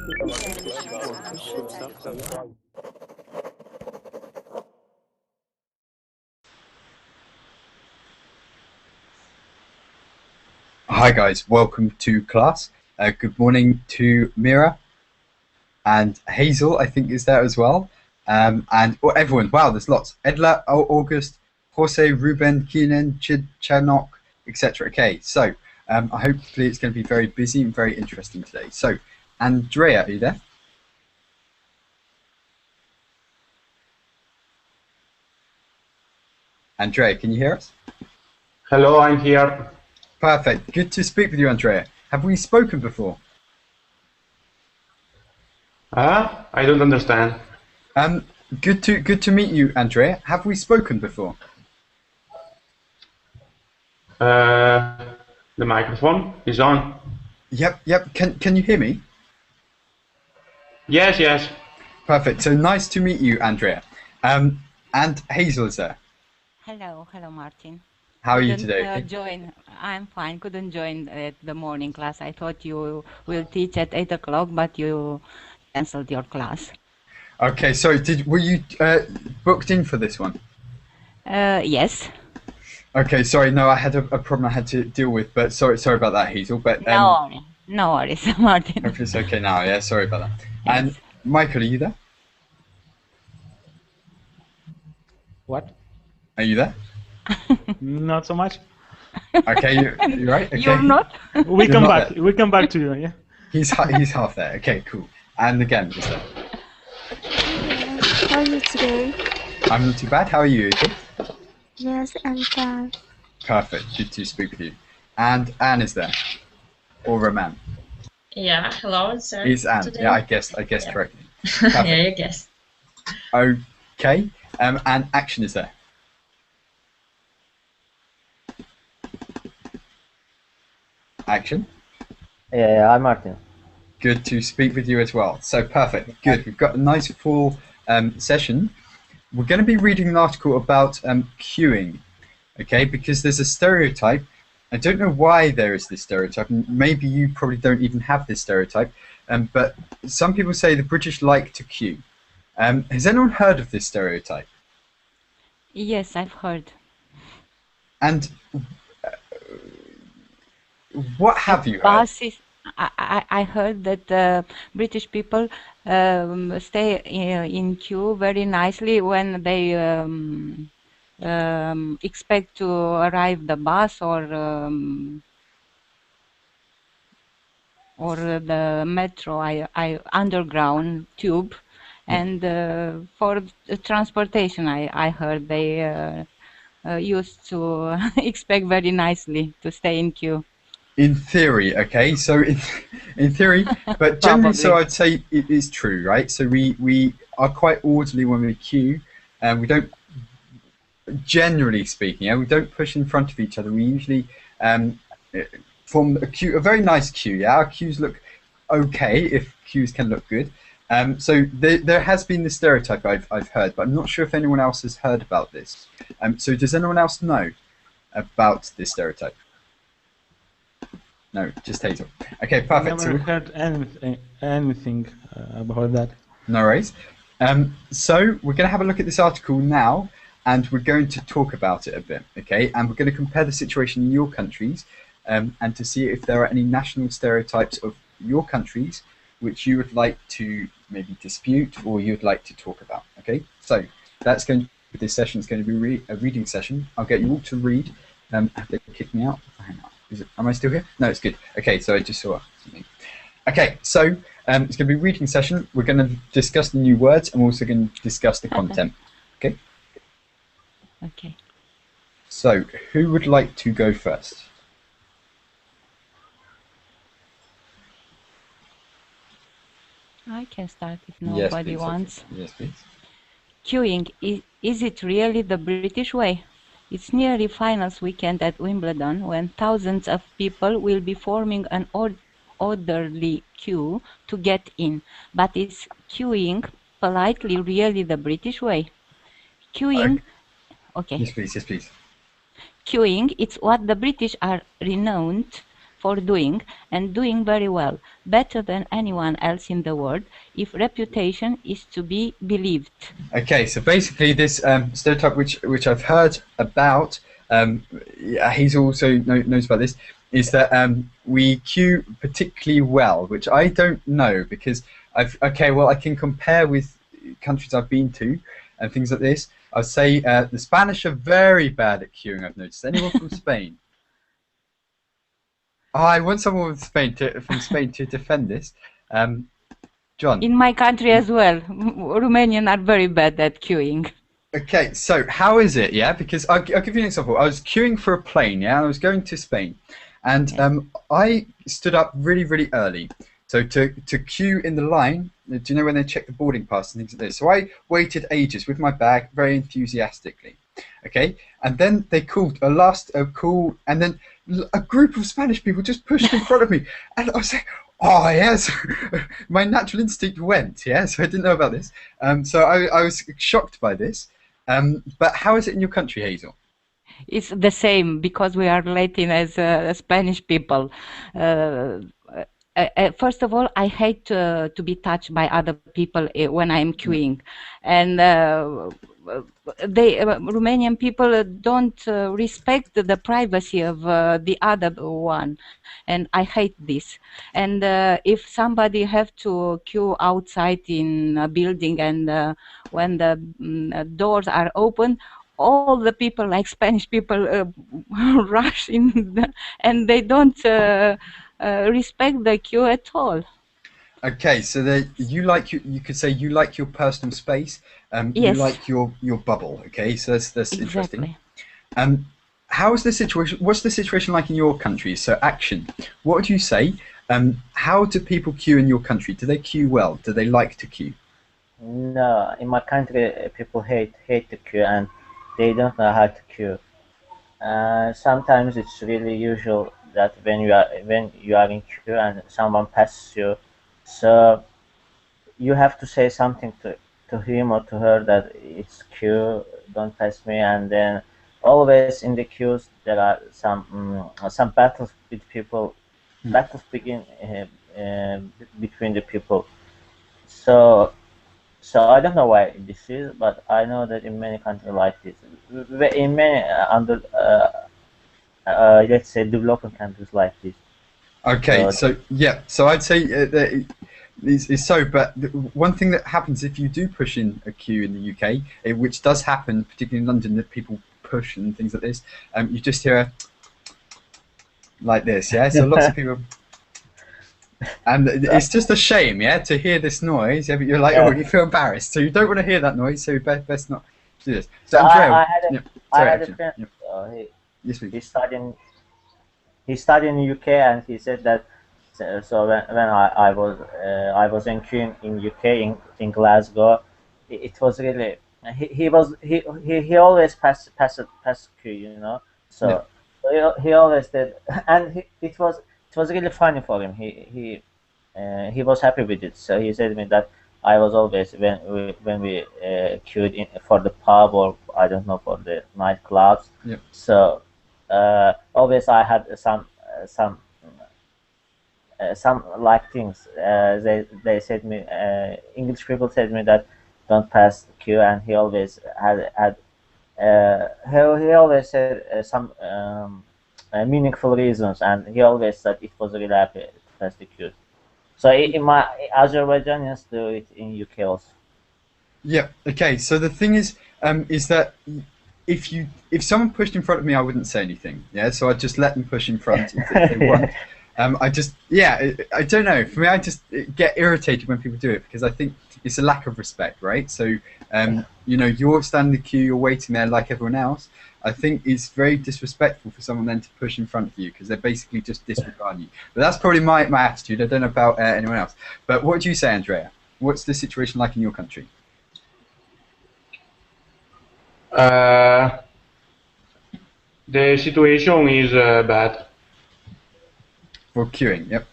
Hi guys, welcome to class. Good morning to Mira and Hazel, I think is there as well. And everyone, wow, there's lots. Edla, August, Jose, Ruben, Keenan, Chanok, etc. Okay, so hopefully it's going to be very busy and very interesting today. So, Andrea, are you there? Andrea, can you hear us? Hello, I'm here. Perfect. Good to speak with you, Andrea. Have we spoken before? I don't understand. Good to meet you, Andrea. Have we spoken before? The microphone is on. Yep. Can you hear me? Yes. Perfect. So nice to meet you, Andrea. And Hazel is there. Hello, Martin. How are you today? I'm fine. Couldn't join at the morning class. I thought you will teach at 8 o'clock, but you cancelled your class. Okay, so were you booked in for this one? Yes. Okay, sorry. No, I had a problem I had to deal with, but sorry about that, Hazel. But no worries, Martin. Hopefully it's okay now. Yeah, sorry about that. Yes. And Michael, are you there? What? Are you there? Not so much. Okay, you're right. Okay. You're not. We come back. We come back to you. Yeah. He's half there. Okay, cool. And again, is there? How are you today? I'm not too bad. How are you? Okay? Yes, I'm fine. Perfect. Good to speak with you. And Anne is there, or Roman? Yeah. Hello, sir. Is Anne? Today? Yeah, I guessed correctly. Yeah, you guessed. Okay. And Action is there. Action. Yeah, I'm Martin. Good to speak with you as well. So perfect. Good. We've got a nice full session. We're going to be reading an article about queuing, okay? Because there's a stereotype. I don't know why there is this stereotype. Maybe you probably don't even have this stereotype. But some people say the British like to queue. Has anyone heard of this stereotype? Yes, I've heard. And what have you heard? Buses. I heard that British people stay in queue very nicely when they expect to arrive the bus or the metro, underground tube, and for the transportation, I heard they used to expect very nicely to stay in queue. In theory, okay, so in theory, but generally, so I'd say it is true, right? So we are quite orderly when we queue, and we don't, generally speaking, we don't push in front of each other. We usually form a very nice queue. Yeah, our queues look okay if queues can look good. So there has been this stereotype I've heard, but I'm not sure if anyone else has heard about this. So does anyone else know about this stereotype? No, just Hazel. Okay, perfect. I never heard anything about that. No worries. So we're going to have a look at this article now, and we're going to talk about it a bit, okay? And we're going to compare the situation in your countries, and to see if there are any national stereotypes of your countries which you would like to maybe dispute or you'd like to talk about, okay? So that's going. This session is going to be a reading session. I'll get you all to read. Have they kicked me out? Hang on. Am I still here? No, it's good. Okay, so I just saw something. Okay, so it's going to be a reading session. We're going to discuss the new words, and we're also going to discuss the content. Okay? Okay. So, who would like to go first? I can start if nobody wants. Okay. Yes, please. Queuing, is it really the British way? It's nearly finals weekend at Wimbledon when thousands of people will be forming an orderly queue to get in. But is queuing politely really the British way? Queuing, okay. Yes, please. Queuing, it's what the British are renowned for doing, and doing very well, better than anyone else in the world, if reputation is to be believed. Okay, so basically this stereotype which I've heard about, he's also knows about this, is that we queue particularly well, which I don't know because I can compare with countries I've been to and things like this. I'd say the Spanish are very bad at queuing, I've noticed. Anyone from Spain? Oh, I want someone from Spain to defend this. John. In my country as well, Romanians are very bad at queuing. Okay, so how is it? Yeah, because I'll give you an example. I was queuing for a plane. Yeah, I was going to Spain, and I stood up really, really early. So to queue in the line, do you know when they check the boarding pass and things like this? So I waited ages with my bag, very enthusiastically. Okay, and then they called a call, and then a group of Spanish people just pushed in front of me, and I was like, oh yes, my natural instinct went. Yeah, so I didn't know about this. So I was shocked by this. But how is it in your country, Hazel? It's the same because we are Latin as Spanish people. First of all, I hate to be touched by other people when I'm queuing, and Romanian people don't respect the privacy of the other one, and I hate this. And if somebody have to queue outside in a building, and when the doors are open, all the people, like Spanish people, rush in, and they don't respect the queue at all. Okay, so you could say you like your personal space. Yes. You like your bubble. Okay, so that's interesting. Exactly. How is the situation? What's the situation like in your country? So Action. What would you say? How do people queue in your country? Do they queue well? Do they like to queue? No, in my country, people hate to queue and they don't know how to queue. Sometimes it's really usual that when you are in queue and someone passes you, so you have to say something to him or to her that it's queue, don't pass me, and then always in the queues there are some battles with people. Battles begin between the people. So I don't know why this is, but I know that in many countries like this, in many let's say developing countries like this. Okay, so I'd say that it's so. But one thing that happens if you do push in a queue in the UK, which does happen, particularly in London, that people push and things like this, you just hear a like this, yeah. So lots of people. And it's just a shame, yeah, to hear this noise. Yeah, but you're like, oh, you feel embarrassed, so you don't want to hear that noise. So you best not do this. So Andrea, I had a friend. Yes, please. He studied in the UK, and he said that. So when I was in queue in UK in Glasgow, it was really he always passed queue, you know. So he always did, and it was really funny for him. He was happy with it. So he said to me that I was always when we queued for the pub, or I don't know, for the nightclubs. Yep. So always I had some like things. They said me, English people said me that don't pass the queue, and he always had he always said some meaningful reasons, and he always said it was really happy to pass the queue. So in my Azerbaijanians do it in UK also. Yeah. Okay. So the thing is that if someone pushed in front of me, I wouldn't say anything. Yeah. So I'd just let them push in front if they want. I don't know. For me, I just get irritated when people do it because I think it's a lack of respect, right? So, you're standing in the queue, you're waiting there like everyone else. I think it's very disrespectful for someone then to push in front of you because they're basically just disregarding you. But that's probably my attitude. I don't know about anyone else. But what do you say, Andrea? What's the situation like in your country? The situation is bad. For queuing, yep.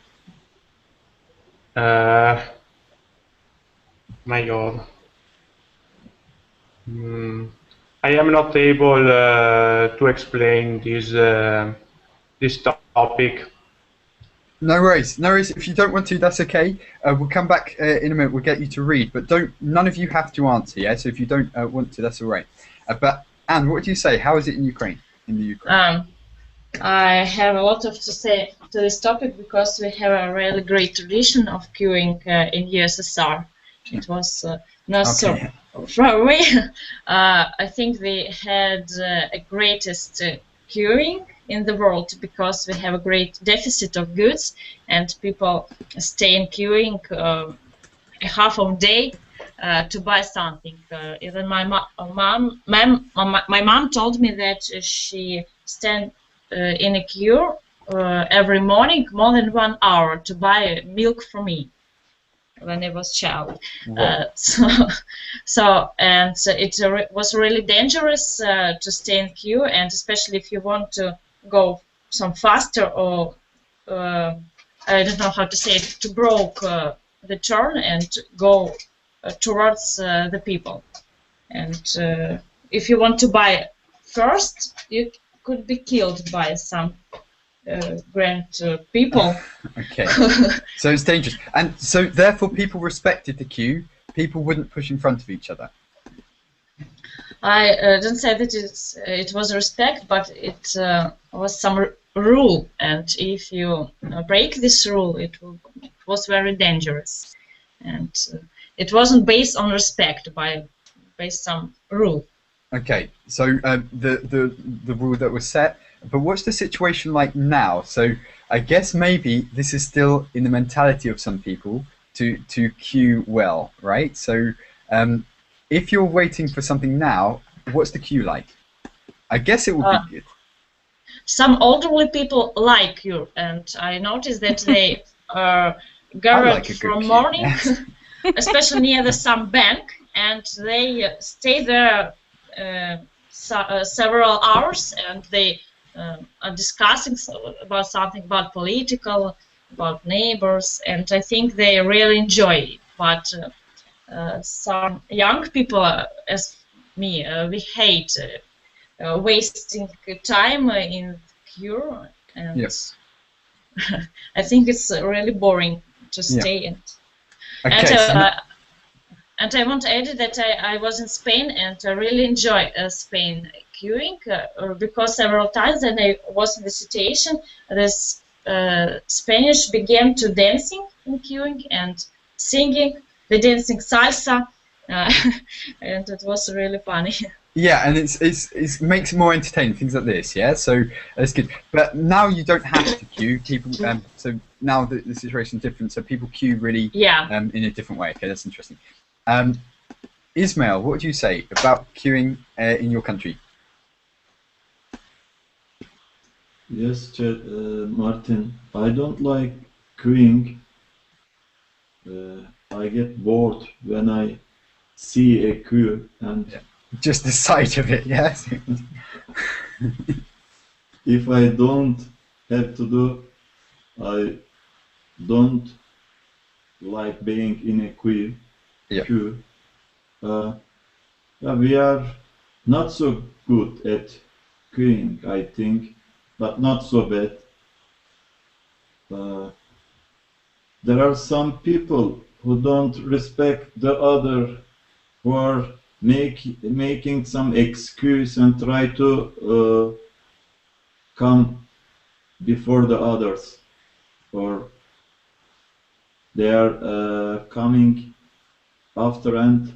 My God. I am not able to explain this topic No worries, no worries. If you don't want to, that's okay. We'll come back in a minute. We'll get you to read, but none of you have to answer. Yeah. So if you don't want to, that's all right. But Anne, what do you say? How is it in Ukraine? In the Ukraine? I have a lot of to say to this topic because we have a really great tradition of queuing in USSR. It was not so far away. I think we had a greatest queuing in the world because we have a great deficit of goods and people stay in queuing a half of day to buy something. Even my mom told me that she stand in a queue every morning more than 1 hour to buy milk for me when I was child. Wow. So it was really dangerous to stay in queue, and especially if you want to go some faster or I don't know how to say it, to broke the turn and go towards the people. And if you want to buy first, you could be killed by some grand people. Okay. So it's dangerous. And so therefore people respected the queue. People wouldn't push in front of each other. I don't say that it was respect, but it was some rule. And if you break this rule, it was very dangerous. And it wasn't based on respect, based on some rule. Okay, so the rule that was set, but what's the situation like now? So I guess maybe this is still in the mentality of some people to queue well, right? So if you're waiting for something now, what's the queue like? I guess it would be good. Some elderly people like queue, and I noticed that they gathered from morning, yes. especially near some bank, and they stay there several hours, and they are discussing about something, about political, about neighbors, and I think they really enjoy it. But some young people, as me, we hate wasting time in queue, and yes. I think it's really boring to stay in. Okay, and I want to add that I was in Spain and I really enjoy Spain queuing because several times when I was in the situation, the Spanish began to dancing in queuing and singing, the dancing salsa, and it was really funny. Yeah, and it makes it more entertaining, things like this, yeah? So that's good. But now you don't have to queue. People, so now the situation is different, so people queue really in a different way. Okay, that's interesting. Ismail, what would you say about queuing in your country? Yes, Martin, I don't like queuing. I get bored when I see a queue and just the sight of it, yes. If I don't have to do, I don't like being in a queue. We are not so good at queuing, I think, but not so bad. There are some people who don't respect the other, who are making some excuse and try to come before the others, or they are coming after and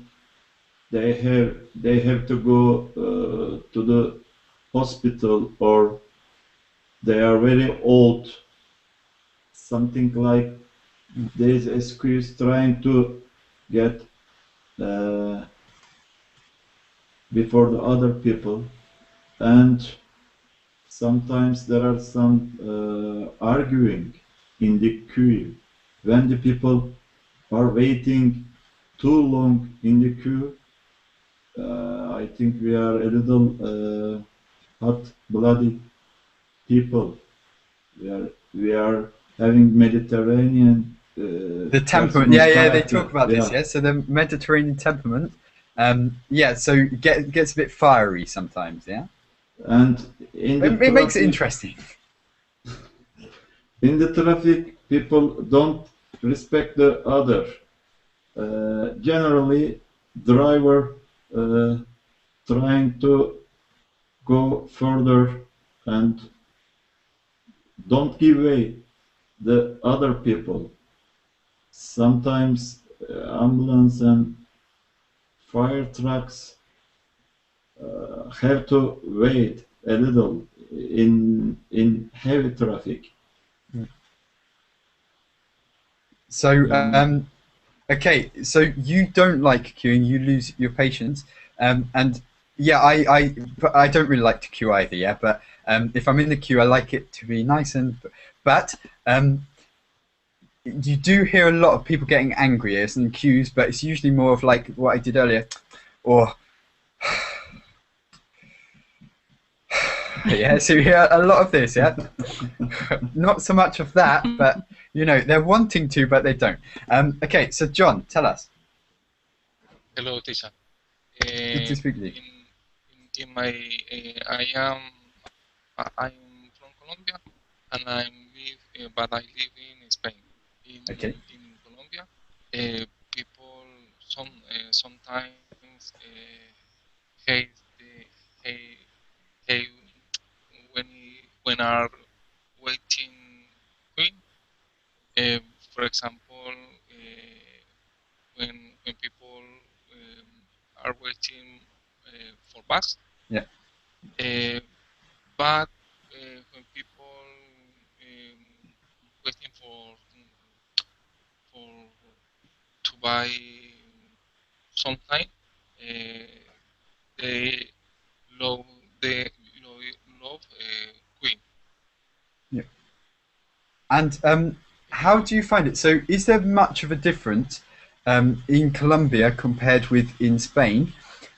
they have to go to the hospital, or they are very old, something like this excuse, trying to get before the other people. And sometimes there are some arguing in the queue. When the people are waiting too long in the queue, I think we are a little hot-blooded people. We are having Mediterranean the temperament, they talk about this, so the Mediterranean temperament, so it gets a bit fiery sometimes, and it makes it interesting. in the traffic, people don't respect the other. Generally, driver trying to go further and don't give way the other people. Sometimes ambulance and fire trucks have to wait a little in heavy traffic. So, okay, so you don't like queuing, you lose your patience, and yeah, I don't really like to queue either, yeah, but if I'm in the queue, I like it to be nice but you do hear a lot of people getting angry in queues, but it's usually more of like what I did earlier, or yeah, so you hear a lot of this, yeah. Not so much of that, but you know they're wanting to, but they don't. Okay, so John, tell us. Hello, teacher. Good to speak with you. In my, I'm from Colombia, and but I live in Spain. Okay. In Colombia, people sometimes hate hate when are waiting queen. For example, when people are waiting for bus. Yeah. But when people waiting to buy something, they love queen. Yeah. And how do you find it? So, is there much of a difference in Colombia compared with in Spain?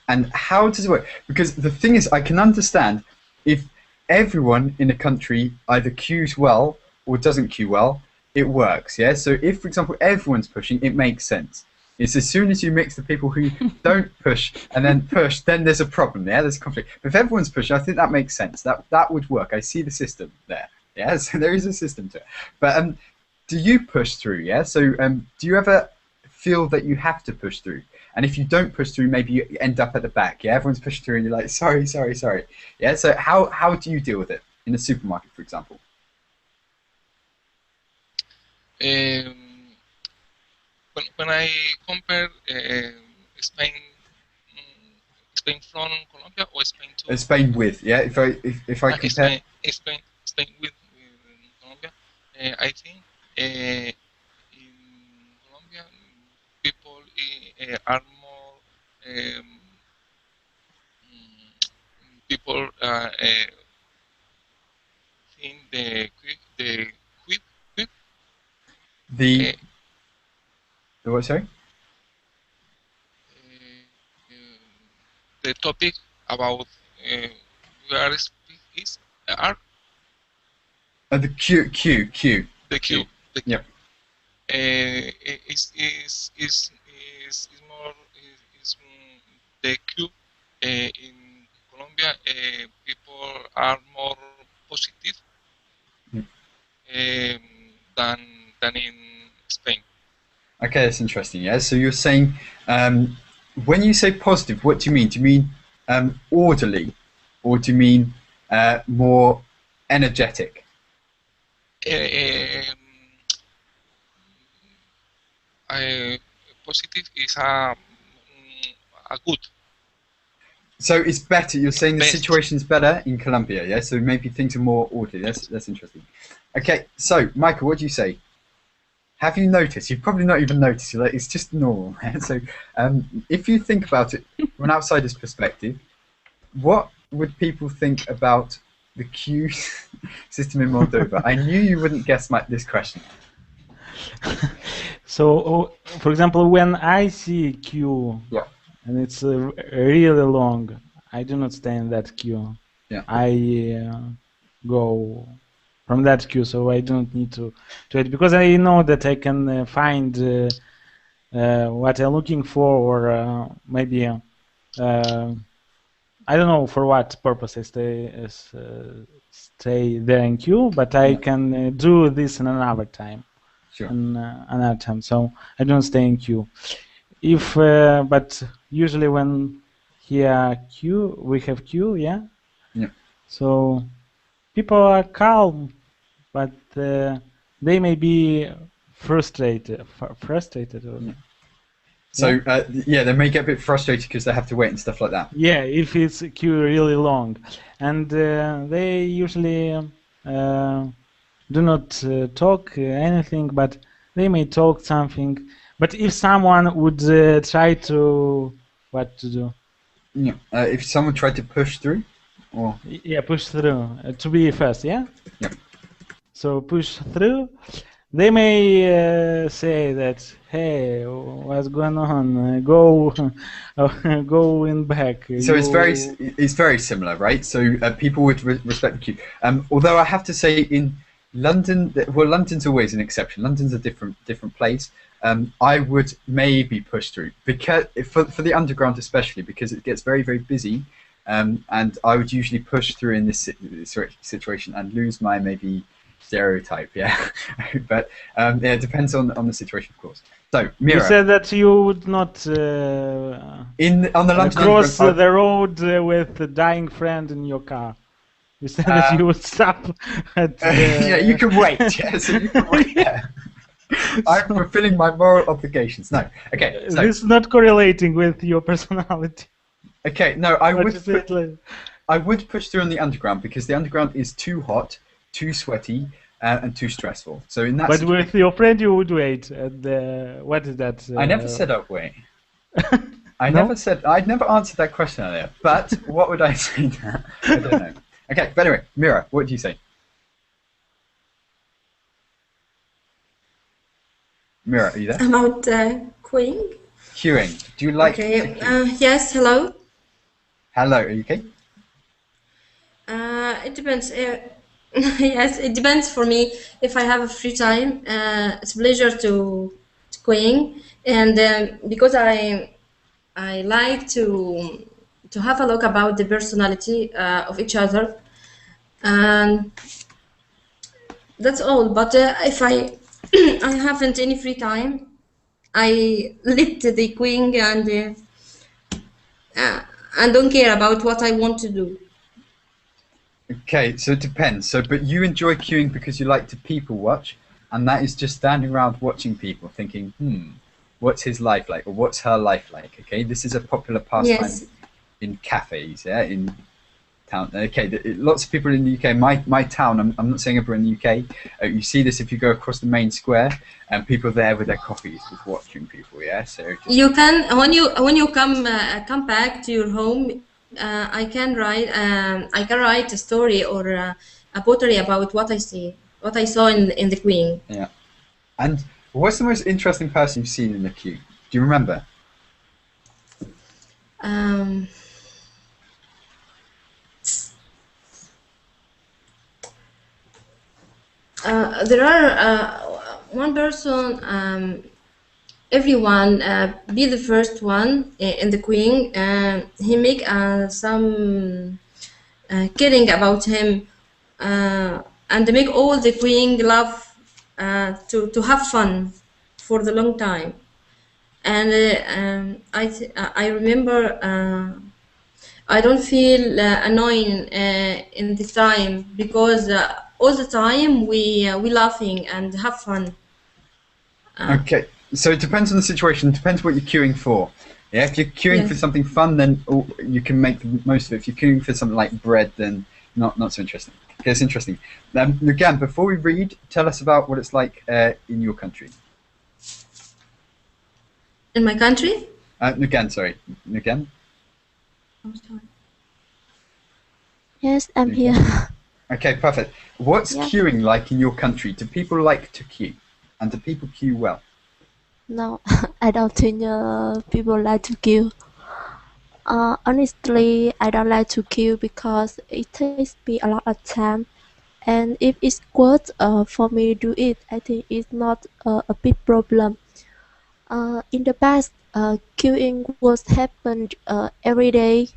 And how does it work? Because the thing is, I can understand if everyone in a country either queues well or doesn't queue well, it works, yeah? So if, for example, everyone's pushing, it makes sense. It's as soon as you mix the people who don't push and then push, then there's a problem, yeah? There's conflict. But if everyone's pushing, I think that makes sense. That would work. I see the system there, yeah? So there is a system to it. But do you push through, yeah? So do you ever feel that you have to push through? And if you don't push through, maybe you end up at the back. Yeah, everyone's pushed through, and you're like, sorry. Yeah. So how do you deal with it in a supermarket, for example? When I compare Spain from Colombia or Spain to Spain with, yeah. If I compare Spain with Colombia, I think in Colombia people are more people think the what, sorry? The topic about where is are the queue. The queue. Yep. Is more the queue in Colombia. People are more positive than in Spain. Okay, that's interesting. Yeah. So you're saying when you say positive, what do you mean? Do you mean orderly, or do you mean more energetic? Positive is a good. So it's better. You're saying the Best. situation is better in Colombia, yeah? So maybe things are more orderly. That's interesting. Okay, so Michael, what do you say? Have you noticed? You've probably not even noticed. You're like, it's just normal. So if you think about it from an outsider's perspective, what would people think about the queue system in Moldova? I knew you wouldn't guess this question. So, for example, when I see queue, yeah, and it's really long, I do not stay in that queue. Yeah. I go from that queue, so I don't need to wait, because I know that I can find what I'm looking for, or maybe I don't know for what purpose I stay there in queue, but I can do this in another time. Sure. Another time, so I don't stay in queue. But usually when here queue, we have queue, yeah. Yeah. So people are calm, but they may be frustrated. Frustrated. Or, yeah. So they may get a bit frustrated because they have to wait and stuff like that. Yeah, if it's queue really long, and they usually do not talk anything, but they may talk something. But if someone would try to what to do? Yeah. If someone tried to push through, or yeah, push through to be first, yeah. Yeah. So push through. They may say that, hey, what's going on? Go in back. So it's very similar, right? So people would respect the queue. Although I have to say, in London, well, London's always an exception. London's a different place. I would maybe push through because for the underground especially, because it gets very busy, and I would usually push through in this situation and lose my maybe stereotype, yeah. But it depends on the situation, of course. So Mira, you said that you would not on the London cross the road with a dying friend in your car. You said that you would stop at yeah, you can wait. Yeah, so you can wait there. I'm fulfilling my moral obligations. No, okay. So, this is not correlating with your personality. Okay, no, I would push through on the underground because the underground is too hot, too sweaty, and too stressful. So in that. But with your friend, you would wait. And what is that? I never said I'd wait. I'd never answered that question earlier. But what would I say now? I don't know. Okay, but anyway, Mira, what do you say? Mira, are you there? About queuing. Queuing. Do you like? Okay. Yes. Hello. Hello. Are you okay? It depends. Yes, it depends for me. If I have a free time, it's a pleasure to queuing, and because I like to have a look about the personality of each other, and that's all. But if I I haven't any free time, I lit the queuing and don't care about what I want to do. Okay, so it depends. So, but you enjoy queuing because you like to people watch, and that is just standing around watching people, thinking, what's his life like, or what's her life like? Okay, this is a popular pastime in cafes, yeah, in town. Okay, lots of people in the UK. My town. I'm not saying everyone in the UK. You see this if you go across the main square, and people there with their coffees, just watching people. Yeah, so you can when you come back to your home. I can write a story or a poetry about what I saw in the queuing. Yeah. And what's the most interesting person you've seen in the queue? Do you remember? There are one person. Everyone be the first one in the queuing. He make some kidding about him and make all the queuing love to have fun for the long time. And I remember I don't feel annoying in this time because all the time we laughing and have fun. Okay. So it depends on the situation. It depends what you're queuing for. Yeah, if you're queuing for something fun, then you can make the most of it. If you're queuing for something like bread, then not so interesting. Okay, it's interesting. Again, before we read, tell us about what it's like in your country. In my country? Nugan, sorry. Nugan? I'm sorry. Yes, I'm here. Okay, perfect. What's queuing like in your country? Do people like to queue? And do people queue well? No, I don't think people like to queue. Honestly, I don't like to queue because it takes me a lot of time. And if it's worth for me to do it, I think it's not a big problem. In the past, queuing was happened every day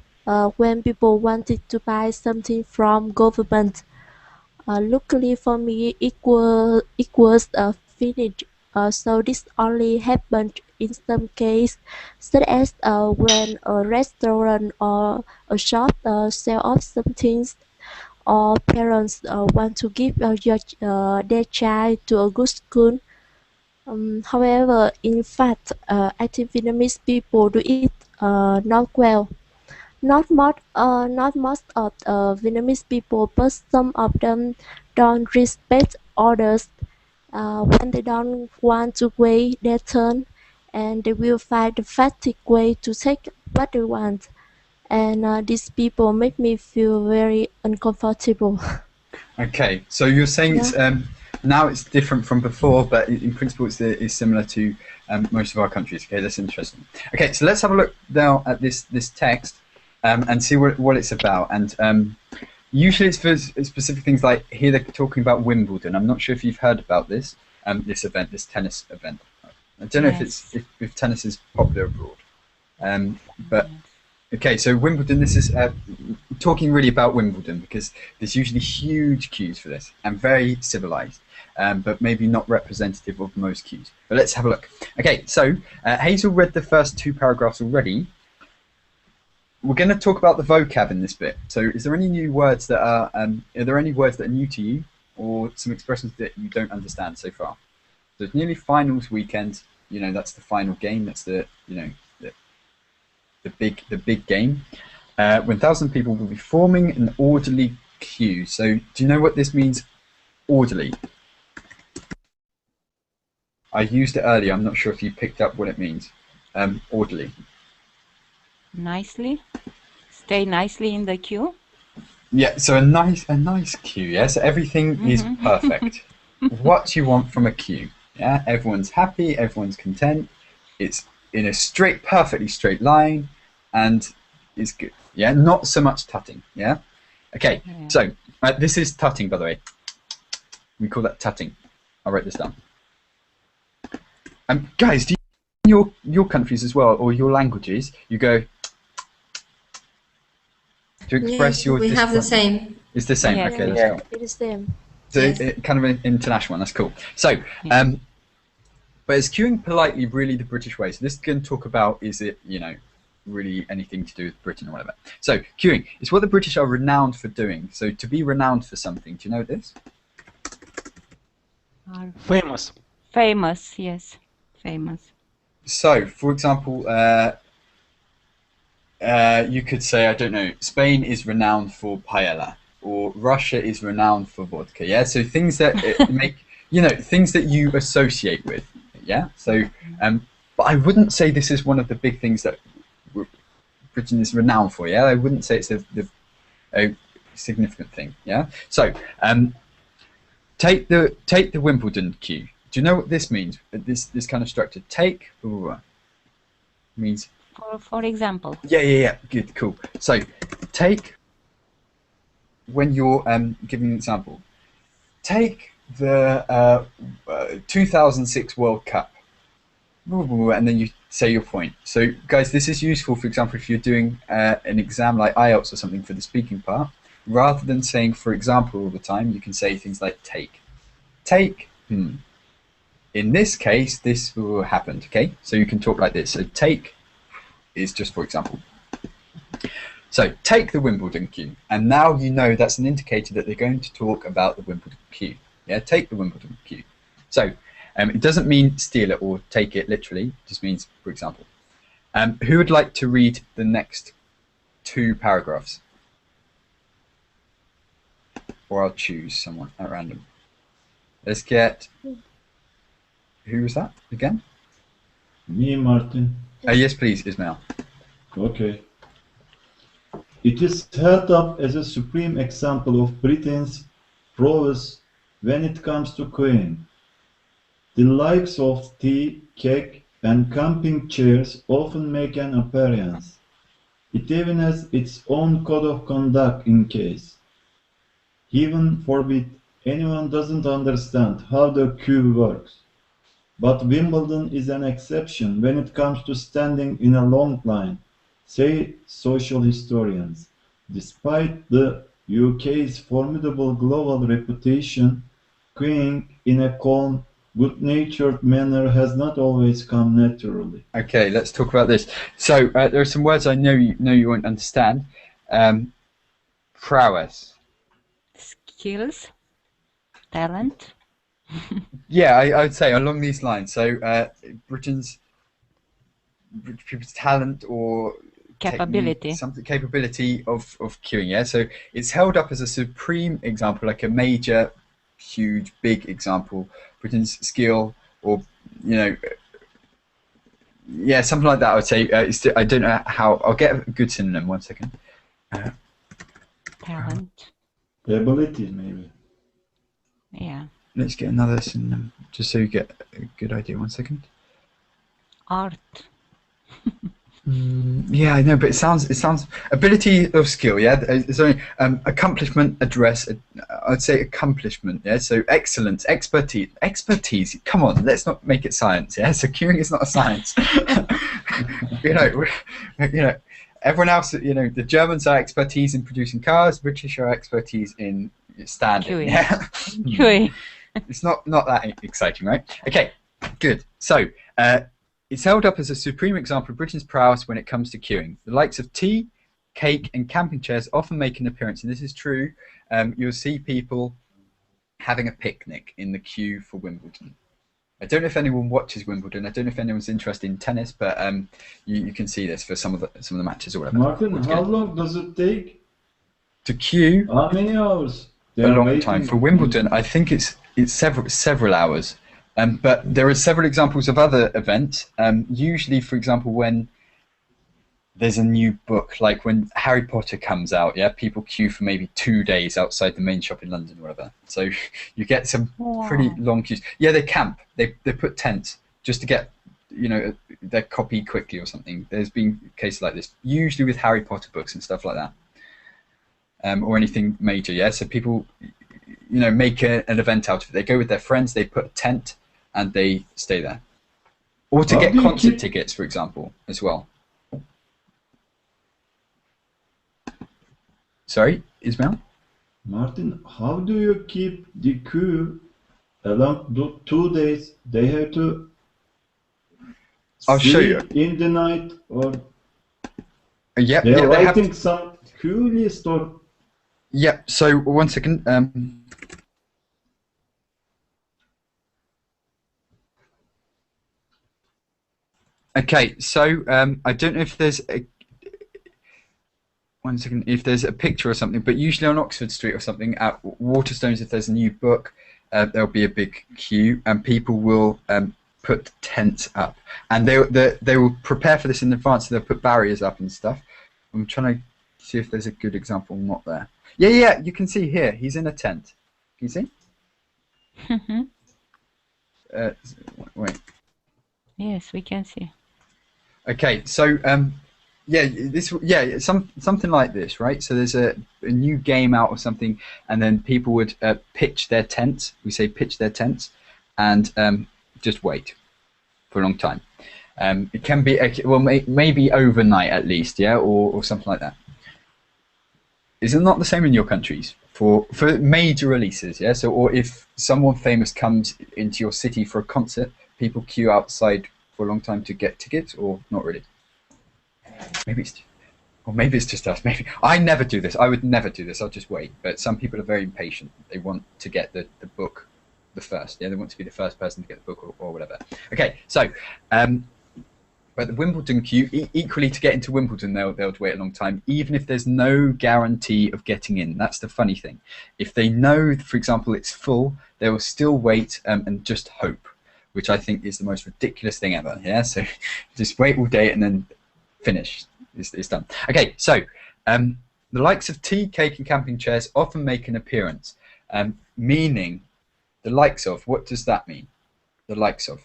when people wanted to buy something from government. Luckily for me, it was finished. So this only happened in some cases, such as when a restaurant or a shop sell off some things, or parents want to give their child to a good school. However, in fact, I think Vietnamese people do it not well. Not most of Vietnamese people, but some of them don't respect others. When they don't want to wait their turn, and they will find the fastest way to take what they want. And these people make me feel very uncomfortable. Okay, so you're saying it's now it's different from before, but in principle it's similar to most of our countries. Okay, that's interesting. Okay, so let's have a look now at this text and see what it's about. And usually it's for specific things, like here they're talking about Wimbledon. I'm not sure if you've heard about this event, this tennis event. I don't know if tennis is popular abroad, but. Okay, so Wimbledon, this is talking really about Wimbledon, because there's usually huge queues for this and very civilized, but maybe not representative of most queues. But let's have a look. Okay, so Hazel read the first 2 paragraphs already. We're going to talk about the vocab in this bit. So is there any new words that are there any words that are new to you, or some expressions that you don't understand so far? So it's nearly finals weekend. You know, that's the final game. That's the, you know, the big game. 1,000 people will be forming an orderly queue. So do you know what this means, orderly? I used it earlier. I'm not sure if you picked up what it means. Orderly. Nicely. Stay nicely in the queue. Yeah, so a nice queue, yeah? So everything is perfect. What you want from a queue, yeah? Everyone's happy, everyone's content. It's in a perfectly straight line, and it's good. Yeah, not so much tutting. Yeah. Okay. Yeah. So this is tutting, by the way. We call that tutting. I'll write this down. Guys, do you, in your countries as well, or your languages, you go to express your. We have the same. It's the same. Okay, that's cool. It is the same. So kind of an international one. That's cool. So. But is queuing politely really the British way? So this is going to talk about, is it, you know, really anything to do with Britain or whatever. So queuing is what the British are renowned for doing. So to be renowned for something, do you know this? Famous. Famous, yes. Famous. So, for example, you could say, I don't know, Spain is renowned for paella, or Russia is renowned for vodka. Yeah, so things that make, you know, things that you associate with. Yeah, so, but I wouldn't say this is one of the big things that Britain is renowned for. Yeah, I wouldn't say it's a significant thing. Yeah, so take the Wimbledon queue. Do you know what this means? This kind of structure. Take means. For example. Yeah. Good, cool. So take, when you're giving an example, take the 2006 World Cup, and then you say your point. So guys, this is useful, for example, if you're doing an exam like IELTS or something for the speaking part. Rather than saying for example all the time, you can say things like take. In this case, this happened, okay? So you can talk like this. So take is just for example. So take the Wimbledon queue, and now you know that's an indicator that they're going to talk about the Wimbledon queue. Yeah, take the Wimbledon queue. So it doesn't mean steal it or take it literally. It just means, for example. Who would like to read the next 2 paragraphs? Or I'll choose someone at random. Let's get. Who was that again? Me, Martin. Yes, please, Ismail. Okay. It is held up as a supreme example of Britain's prowess when it comes to queuing. The likes of tea, cake, and camping chairs often make an appearance. It even has its own code of conduct in case. Heaven forbid anyone doesn't understand how the queue works. But Wimbledon is an exception when it comes to standing in a long line say social historians. Despite the UK's formidable global reputation, queuing in a calm, good-natured manner has not always come naturally. Okay, let's talk about this. So there are some words I know you won't understand. Prowess. Skills, talent. Yeah, I would say along these lines. So British people's talent or Capability. Capability of queuing. Yeah, so it's held up as a supreme example, like a major, huge, big example. Britain's skill, or yeah, something like that. I would say. I don't know how. I'll get a good synonym. 1 second. Talent. Ability, maybe. Yeah. Let's get another synonym, just so you get a good idea. 1 second. Art. Yeah, I know, but it sounds ability of skill. Yeah, sorry, accomplishment, address. I'd say accomplishment. Yeah, so excellence, expertise. Come on, let's not make it science. Yeah, so queuing is not a science. Everyone else. The Germans are expertise in producing cars. British are expertise in standing. Queuing. Yeah. Queuing. It's not that exciting, right? Okay, good. So. It's held up as a supreme example of Britain's prowess when it comes to queuing. The likes of tea, cake, and camping chairs often make an appearance, and this is true. You'll see people having a picnic in the queue for Wimbledon. I don't know if anyone watches Wimbledon. I don't know if anyone's interested in tennis, but you can see this for some of the matches or whatever. Martin, how long does it take to queue? How many hours? A long time for Wimbledon. I think it's several hours. But there are several examples of other events. Usually, for example, when there's a new book, like when Harry Potter comes out, yeah, people queue for maybe 2 days outside the main shop in London or whatever. So you get some pretty long queues. Yeah, they camp. They put tents just to get their copy quickly or something. There's been cases like this, usually with Harry Potter books and stuff like that, or anything major. Yeah, so people make an event out of it. They go with their friends. They put a tent. And they stay there. Or to get concert tickets, for example, as well. Sorry, Ismail? Martin, how do you keep the queue along the 2 days? They have to I'll show you. In the night, or they are writing have some queue list, or... Yeah, so 1 second. Okay, so I don't know if there's a 1 second, if there's a picture or something, but usually on Oxford Street or something at Waterstones, if there's a new book, there'll be a big queue, and people will put tents up, and they will prepare for this in advance. So they'll put barriers up and stuff. I'm trying to see if there's a good example. Not there. Yeah, you can see here. He's in a tent. Can you see? Wait. Yes, we can see. Okay, so something like this, right? So there's a new game out or something, and then people would pitch their tents. We say pitch their tents, and just wait for a long time. It can be maybe overnight at least, yeah, or something like that. Is it not the same in your countries for major releases? Yeah, so or if someone famous comes into your city for a concert, people queue outside for a long time to get tickets, or not really? Maybe it's just us. Maybe I never do this. I would never do this. I'll just wait. But some people are very impatient. They want to get the book the first. Yeah, they want to be the first person to get the book or whatever. Okay, so but the Wimbledon queue, equally to get into Wimbledon, they'll wait a long time, even if there's no guarantee of getting in. That's the funny thing. If they know, for example, it's full, they will still wait and just hope, which I think is the most ridiculous thing ever. Yeah, so just wait all day and then finish. It's done. Okay, so the likes of tea, cake, and camping chairs often make an appearance. Meaning, the likes of. What does that mean? The likes of.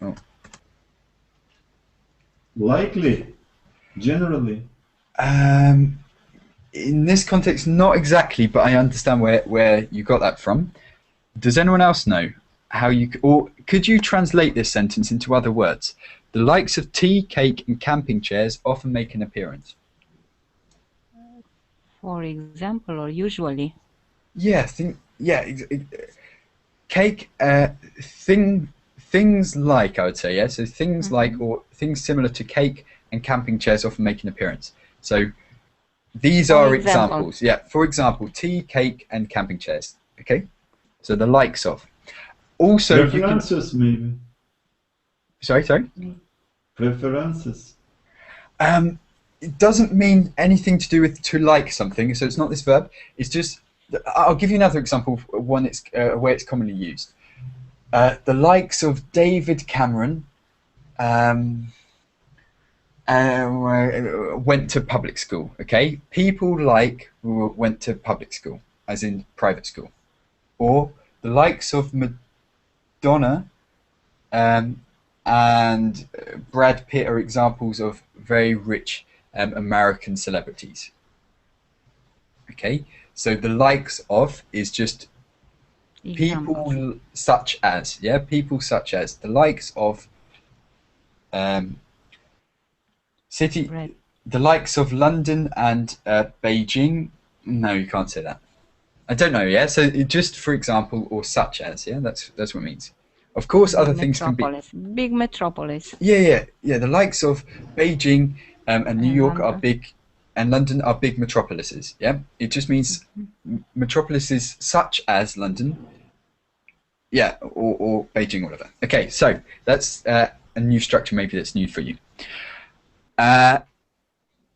Oh. Likely, generally. In this context, not exactly, but I understand where you got that from. Does anyone else know how you or could you translate this sentence into other words? The likes of tea, cake, and camping chairs often make an appearance. For example, or usually. Yeah, cake. Things like, I would say, yeah. So things like or things similar to cake and camping chairs often make an appearance. So these are examples. Yeah. For example, tea, cake, and camping chairs. Okay. So the likes of. Also, preferences maybe. Sorry. Preferences. It doesn't mean anything to do with to like something. So it's not this verb. It's just. I'll give you another example of one where it's commonly used. The likes of David Cameron went to public school. Okay, people like went to public school, as in private school, or the likes of Madonna and Brad Pitt are examples of very rich American celebrities. Okay, so the likes of is just people such as, yeah, people such as, the likes of the likes of London and Beijing. No, you can't say that. I don't know, yeah. So just for example, or such as, yeah. That's what it means. Of course, other things can be big metropolis. Yeah. The likes of Beijing and New York are big, and London are big metropolises. Yeah, it just means metropolises such as London. Yeah, or Beijing, or whatever. Okay, so that's a new structure. Maybe that's new for you.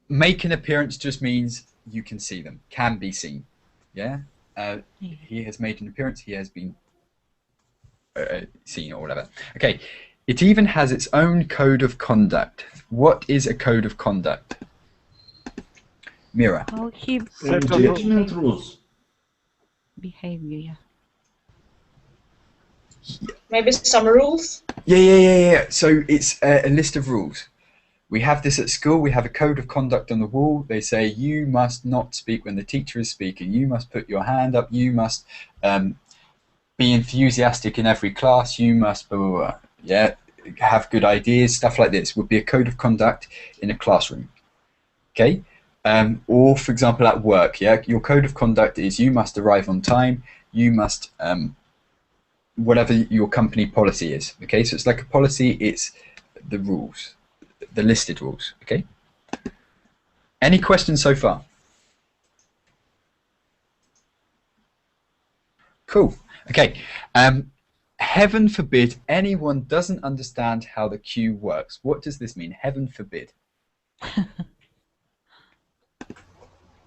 Make an appearance just means you can see them, can be seen. Yeah. He has made an appearance. He has been seen, or whatever. Okay. It even has its own code of conduct. What is a code of conduct? Mira. How he engagement rules. Behavior. Maybe some rules? Yeah. So it's a list of rules. We have this at school. We have a code of conduct on the wall. They say you must not speak when the teacher is speaking. You must put your hand up. You must be enthusiastic in every class. You must blah, blah, blah. Yeah, have good ideas. Stuff like this would be a code of conduct in a classroom. Okay, or for example at work. Yeah, your code of conduct is you must arrive on time. You must whatever your company policy is. Okay, so it's like a policy. It's the rules. The listed rules, okay? Any questions so far? Cool, okay. Heaven forbid anyone doesn't understand how the queue works. What does this mean? Heaven forbid.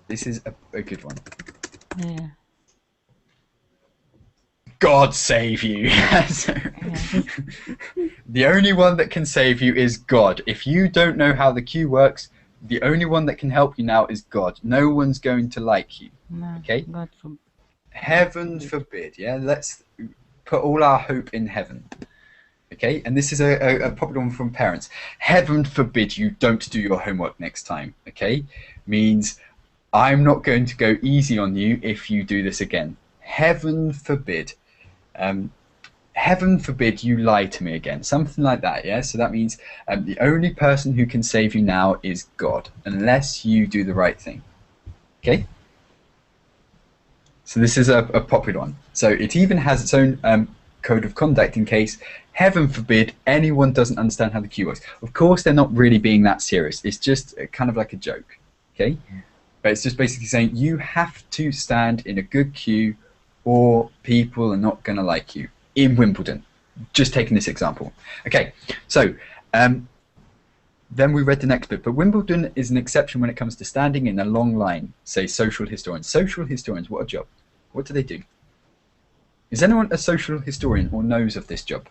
This is a good one. Yeah. God save you. The only one that can save you is God. If you don't know how the queue works, the only one that can help you now is God. No one's going to like you. No, okay? God forbid. Heaven forbid. Yeah, let's put all our hope in heaven. Okay, and this is a popular one from parents. Heaven forbid you don't do your homework next time. Okay, means I'm not going to go easy on you if you do this again. Heaven forbid. Heaven forbid you lie to me again. Something like that, yeah? So that means the only person who can save you now is God, unless you do the right thing. Okay? So this is a popular one. So it even has its own code of conduct in case, heaven forbid, anyone doesn't understand how the queue works. Of course, they're not really being that serious. It's just kind of like a joke, okay? But it's just basically saying you have to stand in a good queue or people are not going to like you in Wimbledon. Just taking this example. Okay, so then we read the next bit. But Wimbledon is an exception when it comes to standing in a long line, say social historians. Social historians, what a job. What do they do? Is anyone a social historian or knows of this job?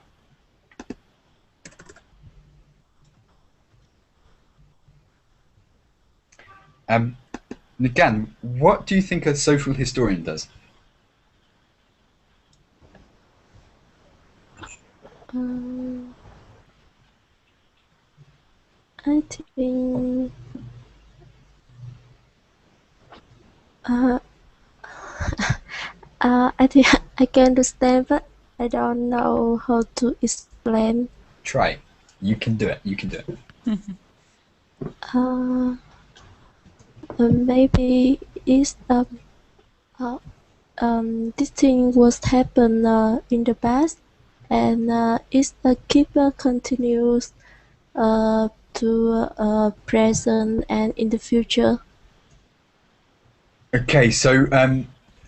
Again, what do you think a social historian does? I think I think I can understand, but I don't know how to explain. Try. You can do it. You can do it. Maybe it's this thing was happened in the past, and it's the keeper continues to present and in the future. Okay, so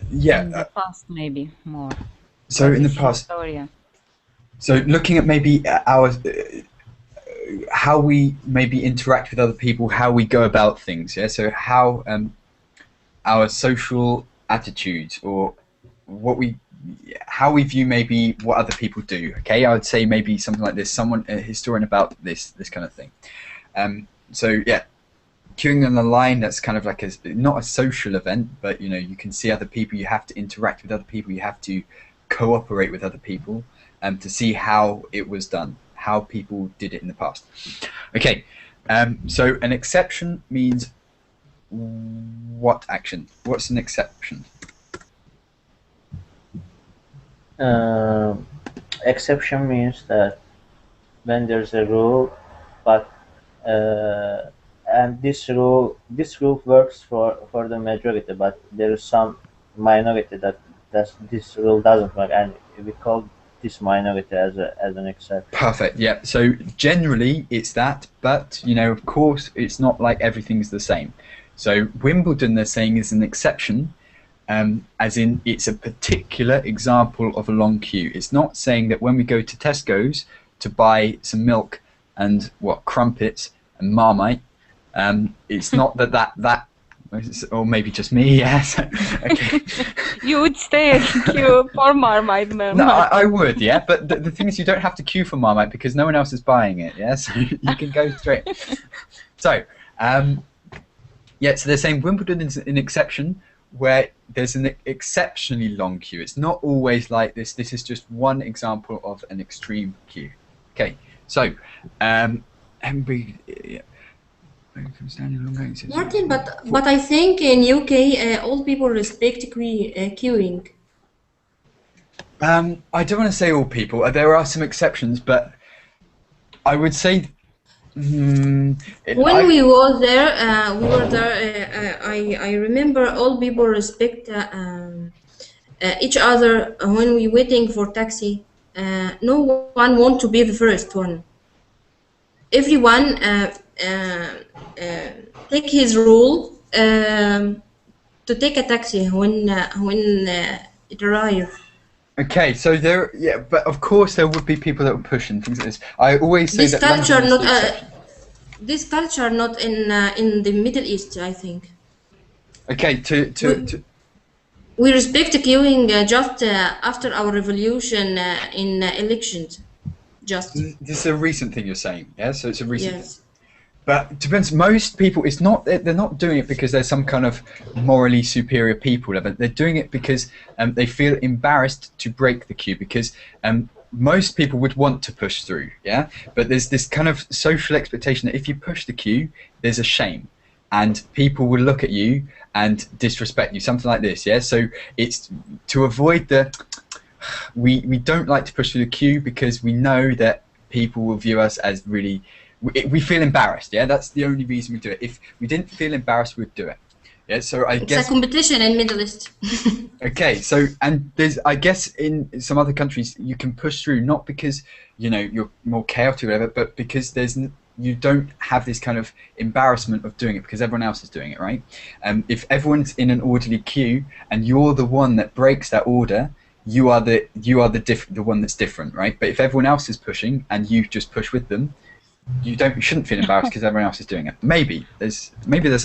yeah. In the past, maybe more. So in the past. Historian. So looking at maybe our how we maybe interact with other people, how we go about things. Yeah. So how our social attitudes or how we view maybe what other people do. Okay, I would say maybe something like this. A historian about this kind of thing. So yeah, queuing on the line. That's kind of like not a social event, but you know you can see other people. You have to interact with other people. You have to cooperate with other people to see how it was done, how people did it in the past. Okay, so an exception means what action? What's an exception? Exception means that when there's a rule, but and this rule works for the majority, but there is some minority that this rule doesn't work, and we call this minority as an exception. Perfect. Yeah. So generally it's that, but you know, of course, it's not like everything's the same. So Wimbledon, they're saying, is an exception. As in, it's a particular example of a long queue. It's not saying that when we go to Tesco's to buy some milk and crumpets and Marmite, it's not that, or maybe just me, yes. Okay. You would stay in queue for Marmite. No, I would, yeah. But the thing is, you don't have to queue for Marmite because no one else is buying it, yeah. So you can go straight. So, yeah. So they're saying Wimbledon is an exception where there's an exceptionally long queue. It's not always like this. This is just one example of an extreme queue. Okay, so Martin, but I think in UK all people respect queuing. I don't want to say all people. There are some exceptions, but I would say. When we were there, I remember all people respect each other when we waiting for taxi. No one want to be the first one. Everyone take his role to take a taxi when it arrives. Okay, so but of course there would be people that would push and things like this. I always say this culture not in the Middle East, I think. Okay, we respect queuing just after our revolution in elections. Just this is a recent thing you're saying, yeah. So it's a recent. Yes. Thing. But to be honest, most people, they're not doing it because there's some kind of morally superior people. They're doing it because they feel embarrassed to break the queue because most people would want to push through, yeah? But there's this kind of social expectation that if you push the queue, there's a shame. And people will look at you and disrespect you, something like this, yeah? So it's to avoid we don't like to push through the queue because we know that people will view us as really... We feel embarrassed, yeah. That's the only reason we do it. If we didn't feel embarrassed, we'd do it. Yeah. So I guess it's a competition in Middle East. Okay. So I guess in some other countries you can push through not because you're more chaotic or whatever, but because you don't have this kind of embarrassment of doing it because everyone else is doing it, right? If everyone's in an orderly queue and you're the one that breaks that order, you are the one that's different, right? But if everyone else is pushing and you just push with them, you shouldn't feel embarrassed because everyone else is doing it. Maybe there's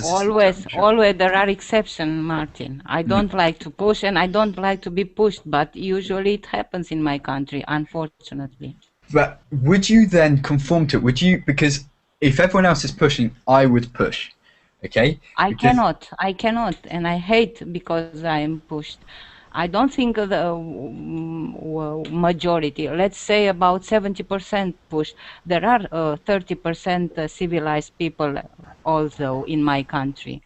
a always there are exceptions, Martin. I don't like to push and I don't like to be pushed, but usually it happens in my country, unfortunately. But would you then conform to it? Would you, because if everyone else is pushing, I would push. Okay? I cannot, and I hate because I am pushed. I don't think the majority, let's say about 70% push. There are 30% civilized people also in my country.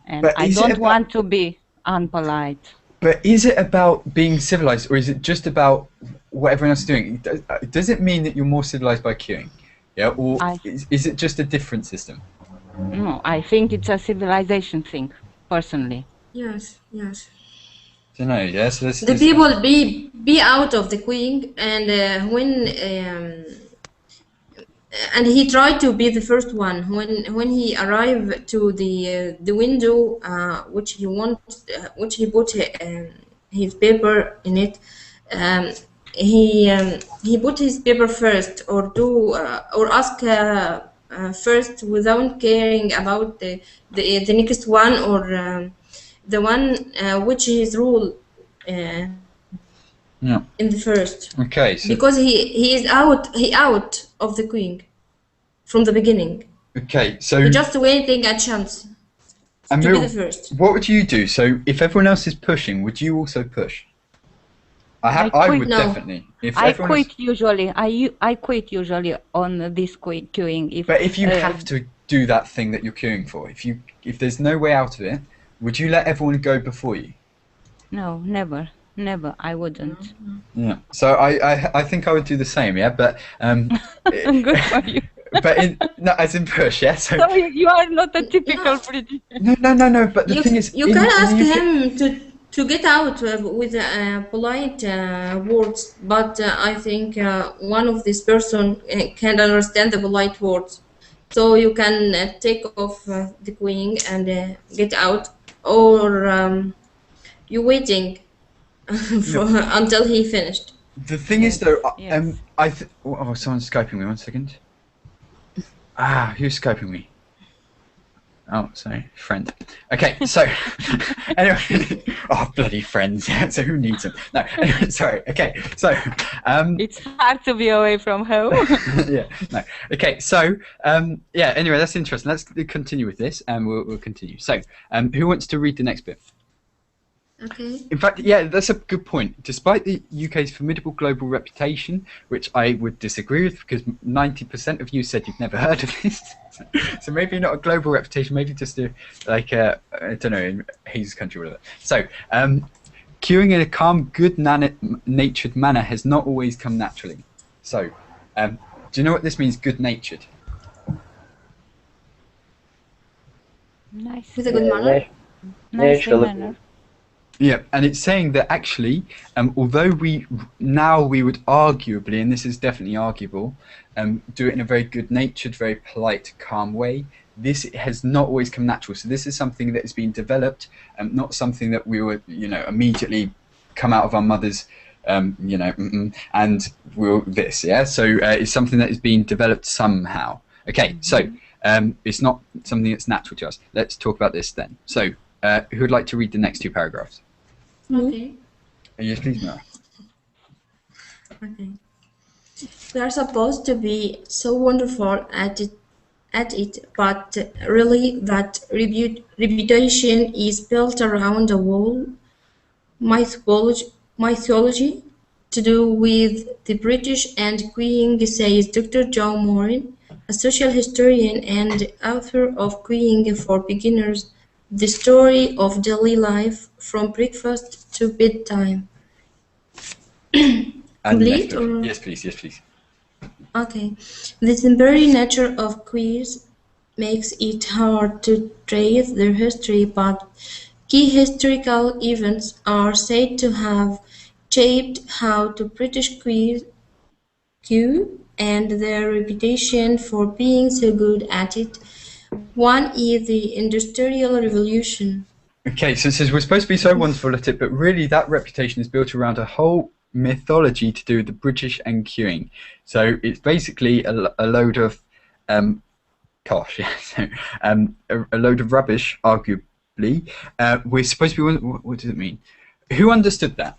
And I don't want to be unpolite. But is it about being civilized or is it just about what everyone else is doing, does it mean that you're more civilized by queuing? Yeah, or is it just a different system? No, I think it's a civilization thing, personally. Yes, yes. I don't know. Yeah, so the people be out of the queuing, and and he tried to be the first one. When he arrived to the window, which he put his paper in it. He put his paper first, or ask first without caring about the next one, or the one which is rule in the first. Okay. So because he is out of the queuing from the beginning. Okay, so you're just waiting a chance to be the first. What would you do? So if everyone else is pushing, would you also push? I would definitely. I quit usually. I quit usually on this queuing. But if you have to do that thing that you're queuing for, if there's no way out of it, would you let everyone go before you? No, never. I wouldn't. Yeah. So I think I would do the same. Yeah, but good for you. But as in push, yeah. So you are not a typical British. No. But the thing is, you can ask him to get out with polite words, but I think one of this person can't understand the polite words, so you can take off the queuing and get out, or you waiting until he finished. The thing is, though, someone's Skyping me. 1 second. Who's Skyping me? Oh, sorry, friend. Okay, so anyway, bloody friends. Yeah, so who needs them? No, anyway, sorry. Okay, so it's hard to be away from home. Yeah, no. Okay, so anyway, that's interesting. Let's continue with this, and we'll continue. So, who wants to read the next bit? Okay. In fact, yeah, that's a good point. Despite the UK's formidable global reputation, which I would disagree with, because 90% of you said you've never heard of this. So maybe not a global reputation, maybe just I don't know, in his country or whatever. So, queuing in a calm, good-natured manner has not always come naturally. So, do you know what this means, good-natured? Nice. With a good manner. Nice manner. Yeah, and it's saying that actually, although we would arguably, and this is definitely arguable, do it in a very good-natured, very polite, calm way, this has not always come natural. So this is something that has been developed, not something that we would, immediately come out of our mothers, and we'll this, yeah? So it's something that is being developed somehow. Okay, so it's not something that's natural to us. Let's talk about this then. So who would like to read the next 2 paragraphs? Okay. Yes, please, Mara. Okay. We are supposed to be so wonderful at it, but really that reputation is built around a whole mythology to do with the British and queuing, says Dr. John Morin, a social historian and author of Queuing for Beginners, the story of daily life from breakfast to bedtime. Complete? Or? Yes, please. Okay. The very nature of queues makes it hard to trace their history, but key historical events are said to have shaped how the British queue and their reputation for being so good at it. One is the Industrial Revolution. Okay, so it says we're supposed to be so wonderful at it, but really that reputation is built around a whole mythology to do with the British and queuing. So it's basically a load of a load of rubbish, arguably. We're supposed to be. What does it mean? Who understood that?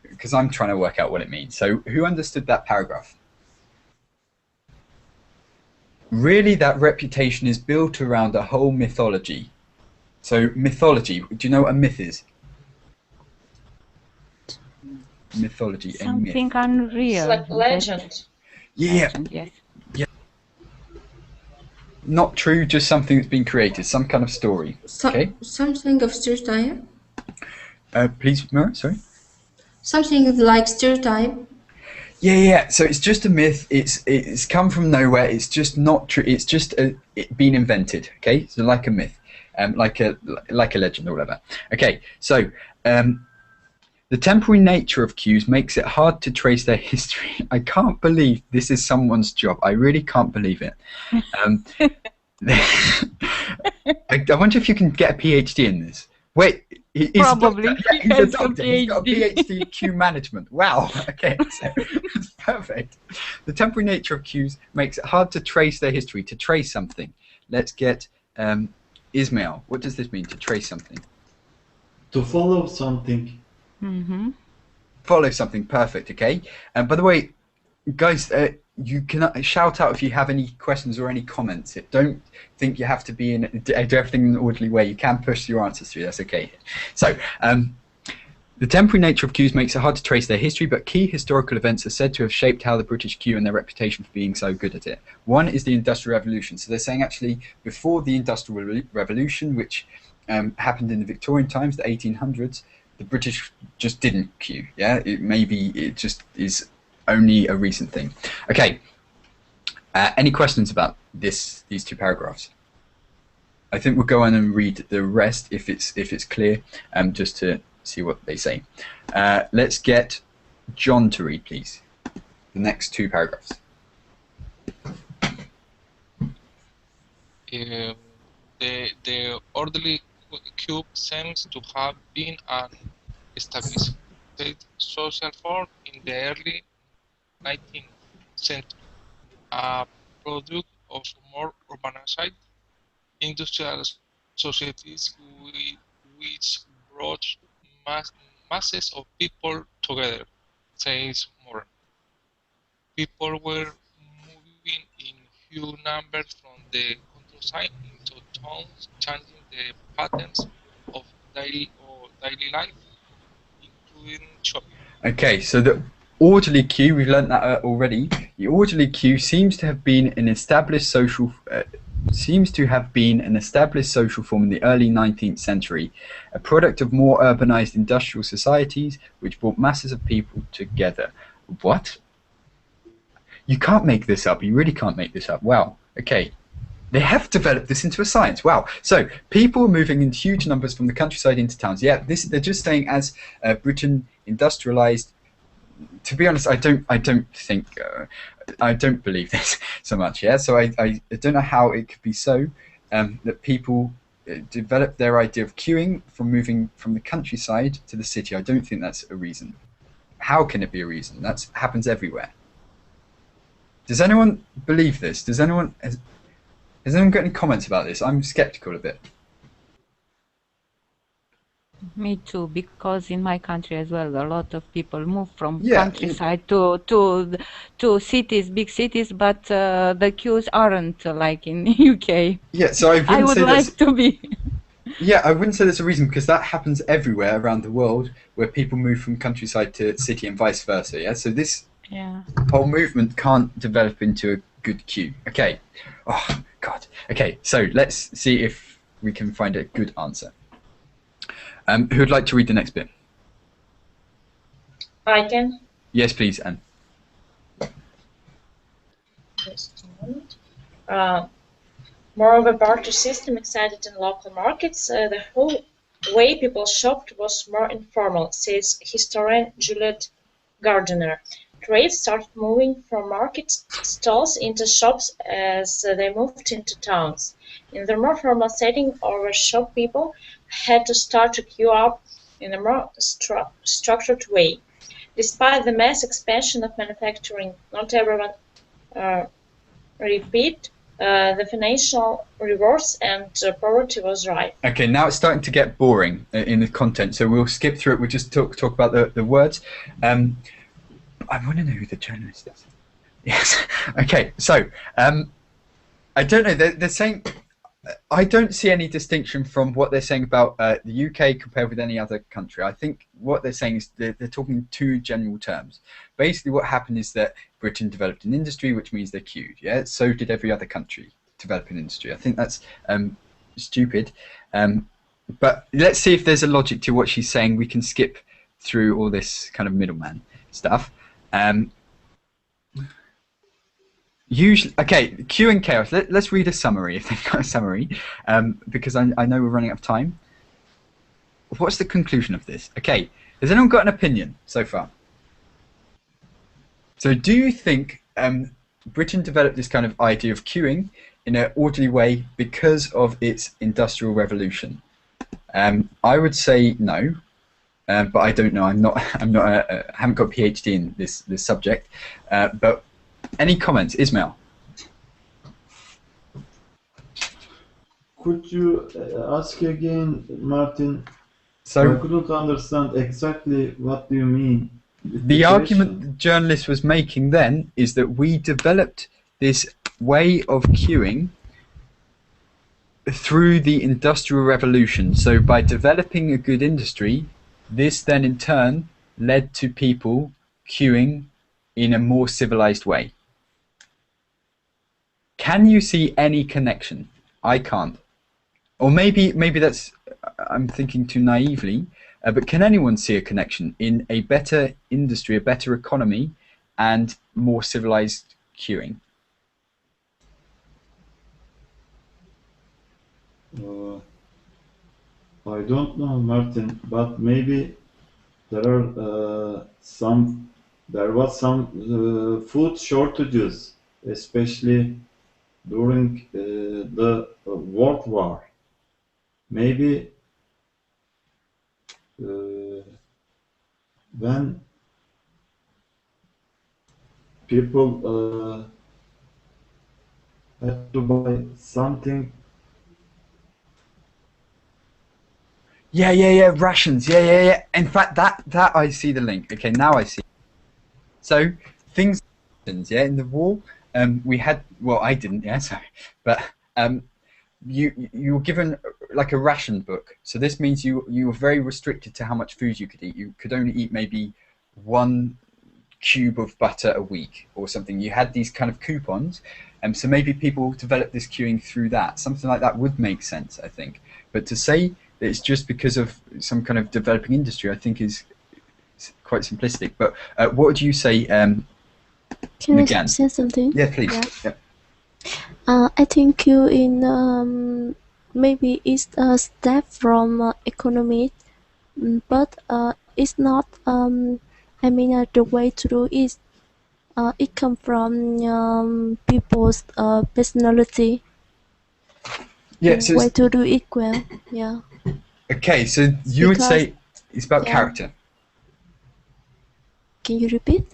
Because I'm trying to work out what it means. So who understood that paragraph? Really, that reputation is built around a whole mythology. So mythology. Do you know what a myth is? Mythology. Something unreal. It's like legend. Yeah. Legend, yes. Yeah. Not true, just something that's been created, some kind of story. Okay. Something of stereotype. Please, Mara, sorry. Something like stereotype. Yeah. So it's just a myth. It's come from nowhere. It's just not true. It's just it been invented. Okay, so like a myth, like a legend or whatever. Okay, so the temporary nature of queues makes it hard to trace their history. I can't believe this is someone's job. I really can't believe it. I wonder if you can get a PhD in this. Wait, he's Probably. A doctor. Yeah, he's a doctor. He's got a PhD in queue management. Wow. Okay, so that's perfect. The temporary nature of queues makes it hard to trace their history, to trace something. Let's get Ismail. What does this mean, to trace something? To follow something. Mm-hmm. Follow something. Perfect. Okay. By the way, guys, you can shout out if you have any questions or any comments. Don't think you have to do everything in an orderly way. You can push your answers through. That's okay. So, the temporary nature of queues makes it hard to trace their history, but key historical events are said to have shaped how the British queue and their reputation for being so good at it. One is the Industrial Revolution. So they're saying actually before the Industrial Revolution, which happened in the Victorian times, the 1800s, the British just didn't queue. Yeah, maybe it just is only a recent thing. Okay. Any questions about these two paragraphs? I think we'll go on and read the rest if it's clear, just to see what they say. Let's get John to read, please. The next two paragraphs. The orderly queue seems to have been an established social form in the early 19th century, a product of more urbanized industrial societies which brought masses of people together, says Moran. People were moving in huge numbers from the countryside into towns, changing the patterns of daily life, including shopping. Okay, so the orderly queue, we've learnt that already. The orderly queue seems to have been an established social form in the early 19th century, a product of more urbanized industrial societies which brought masses of people together. What? You can't make this up. You really can't make this up. Wow. Okay. They have developed this into a science. Wow. So people are moving in huge numbers from the countryside into towns. Yeah, they're just saying as Britain industrialized. To be honest, I don't believe this so much. Yeah, so I don't know how it could be so that people develop their idea of queuing from moving from the countryside to the city. I don't think that's a reason. How can it be a reason? That happens everywhere. Does anyone believe this? Has anyone got any comments about this? I'm skeptical of it. Me too, because in my country as well, a lot of people move from countryside to cities, big cities, but the queues aren't like in UK. Yeah, so I would like to be. Yeah, I wouldn't say there's a reason, because that happens everywhere around the world where people move from countryside to city and vice versa. Yeah, so this whole movement can't develop into a good queue. Okay. Oh God. Okay, so let's see if we can find a good answer. Who would like to read the next bit? I can. Yes, please, Anne. Just a moment. More of a barter system existed in local markets. The whole way people shopped was more informal, says historian Juliet Gardiner. Trade started moving from market stalls into shops as they moved into towns. In the more formal setting, our shop people had to start to queue up in a more structured way. Despite the mass expansion of manufacturing, not everyone repeat the financial rewards and poverty was rife. Okay, now it's starting to get boring in the content, so we'll skip through it. We'll just talk about the words. I want to know who the journalist is. Yes. Okay, so I don't know. They're saying. I don't see any distinction from what they're saying about the UK compared with any other country. I think what they're saying is they're talking in two general terms. Basically, what happened is that Britain developed an industry, which means they're queued. Yeah, so did every other country develop an industry. I think that's stupid. But let's see if there's a logic to what she's saying. We can skip through all this kind of middleman stuff. Usually, okay, Q and chaos. Let's read a summary if they've got a summary, because I know we're running out of time. What's the conclusion of this? Okay, has anyone got an opinion so far? So do you think Britain developed this kind of idea of queuing in an orderly way because of its industrial revolution? I would say no, but I don't know. I haven't got a PhD in this subject. But any comments, Ismail? Could you ask again, Martin? So I couldn't understand exactly what do you mean. the argument the journalist was making then is that we developed this way of queuing through the Industrial Revolution. So by developing a good industry, this then in turn led to people queuing in a more civilized way. Can you see any connection? I can't. Or maybe that's, I'm thinking too naively, but can anyone see a connection in a better industry, a better economy, and more civilized queuing? I don't know, Martin, but maybe there was some food shortages, especially during the World War. Maybe when people had to buy something. Yeah, rations. Yeah. In fact, that I see the link. Okay, now I see. So things, yeah, in the war, we had. Well, I didn't. Yeah, sorry, but you were given like a ration book. So this means you were very restricted to how much food you could eat. You could only eat maybe 1 cube of butter a week or something. You had these kind of coupons, so maybe people developed this queuing through that. Something like that would make sense, I think. But to say that it's just because of some kind of developing industry, I think is quite simplistic. But what would you say, Can Nagan? I say something? Yeah, please. Yeah. Yeah. I think queuing maybe it's a step from economy, but it's not. The way to do it. It comes from people's personality. Yeah. So way to do it well. Yeah. okay, so you would say it's about character. Can you repeat?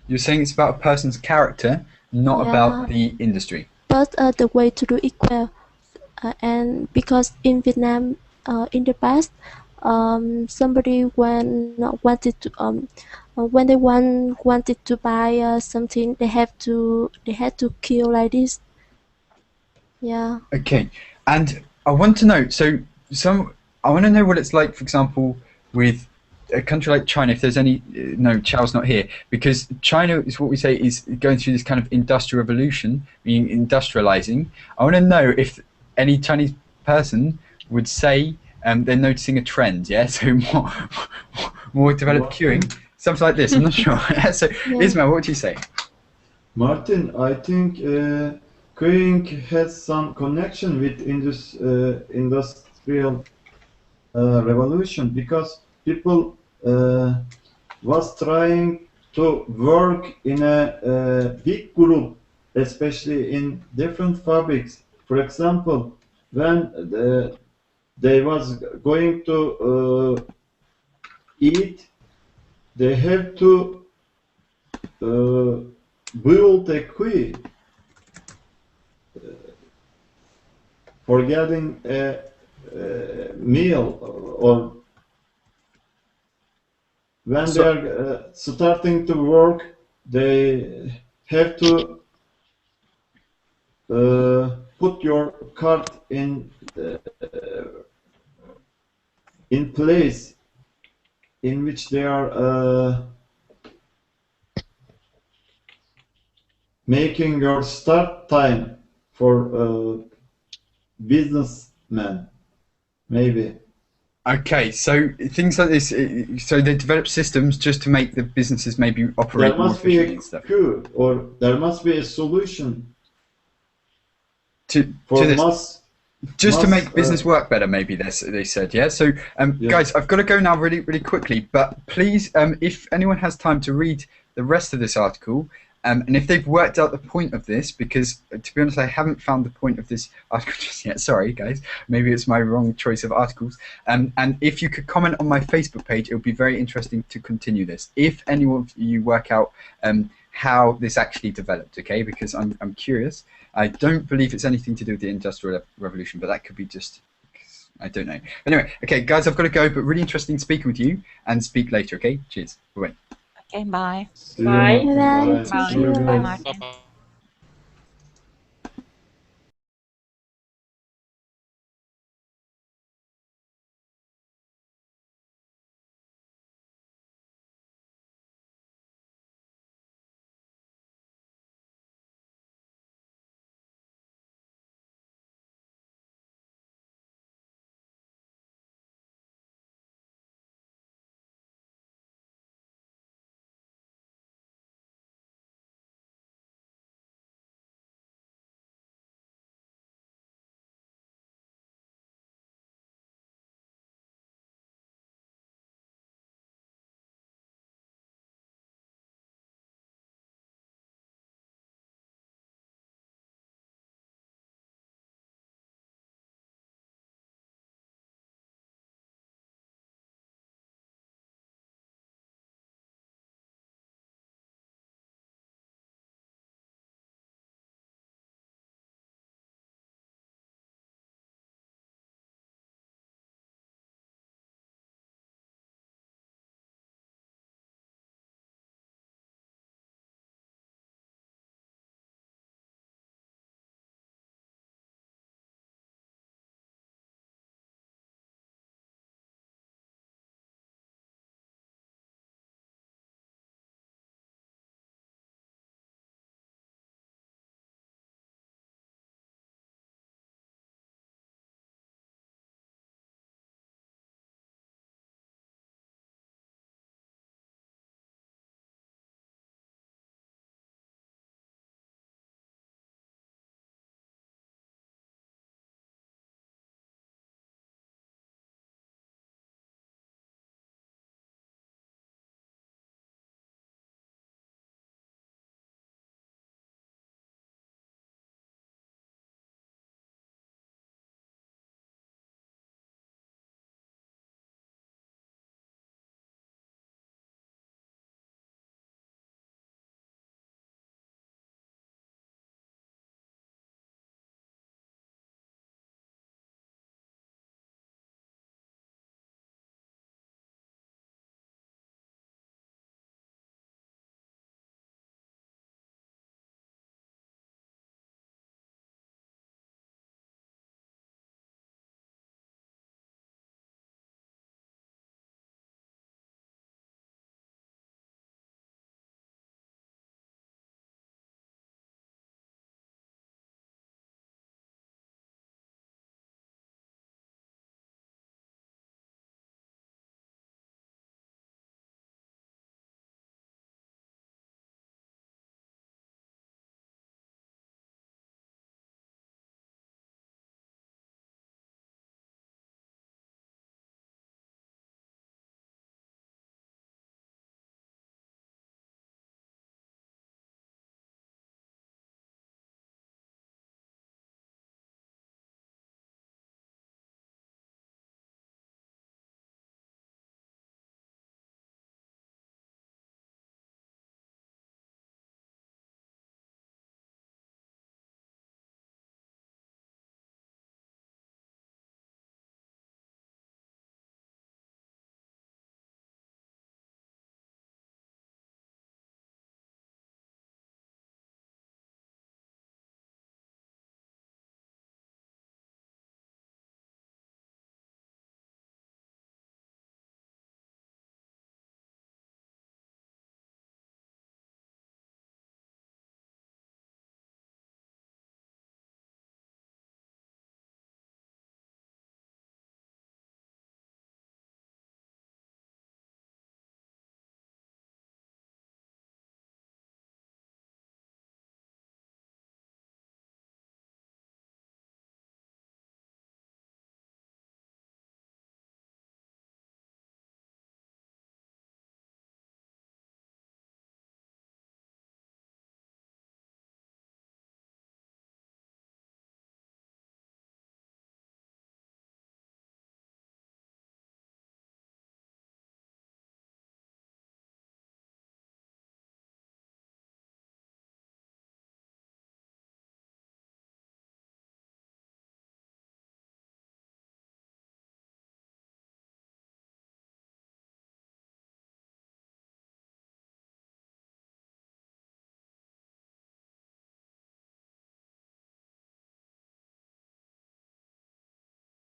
You're saying it's about a person's character, not about the industry. But the way to do it well, and because in Vietnam, in the past, somebody when they wanted to buy something, they had to queue like this. Yeah. Okay, and I want to know. So I want to know what it's like, for example, with a country like China. If there's any, no, Chao's not here, because China is what we say is going through this kind of industrial revolution, meaning industrializing. I want to know if any Chinese person would say they're noticing a trend. Yeah, so more developed queuing, something like this. I'm not sure. So Ismail, what would you say? Martin, I think queuing has some connection with industrial revolution, because people was trying to work in a big group, especially in different fabrics. For example, when they was going to eat, they have to build a queue for getting a meal, or when they are starting to work, they have to put your card in place in which they are making your start time for businessmen, maybe. Okay, so things like this. So they develop systems just to make the businesses maybe operate There more must be efficiently a and stuff. queue, or there must be a solution for this. Just to mass, make business work better, maybe they said, yeah. So, guys, I've got to go now, really, really quickly. But please, if anyone has time to read the rest of this article, and if they've worked out the point of this, because to be honest, I haven't found the point of this article just yet. Sorry, guys. Maybe it's my wrong choice of articles. And if you could comment on my Facebook page, it would be very interesting to continue this. If any of you work out how this actually developed, okay? Because I'm curious. I don't believe it's anything to do with the Industrial Revolution, but that could be just, I don't know. Anyway, okay, guys, I've got to go, but really interesting speaking with you, and speak later, okay? Cheers. Bye. Okay, bye. Bye. Bye. Bye. Thank you. Bye, Martin. Bye-bye.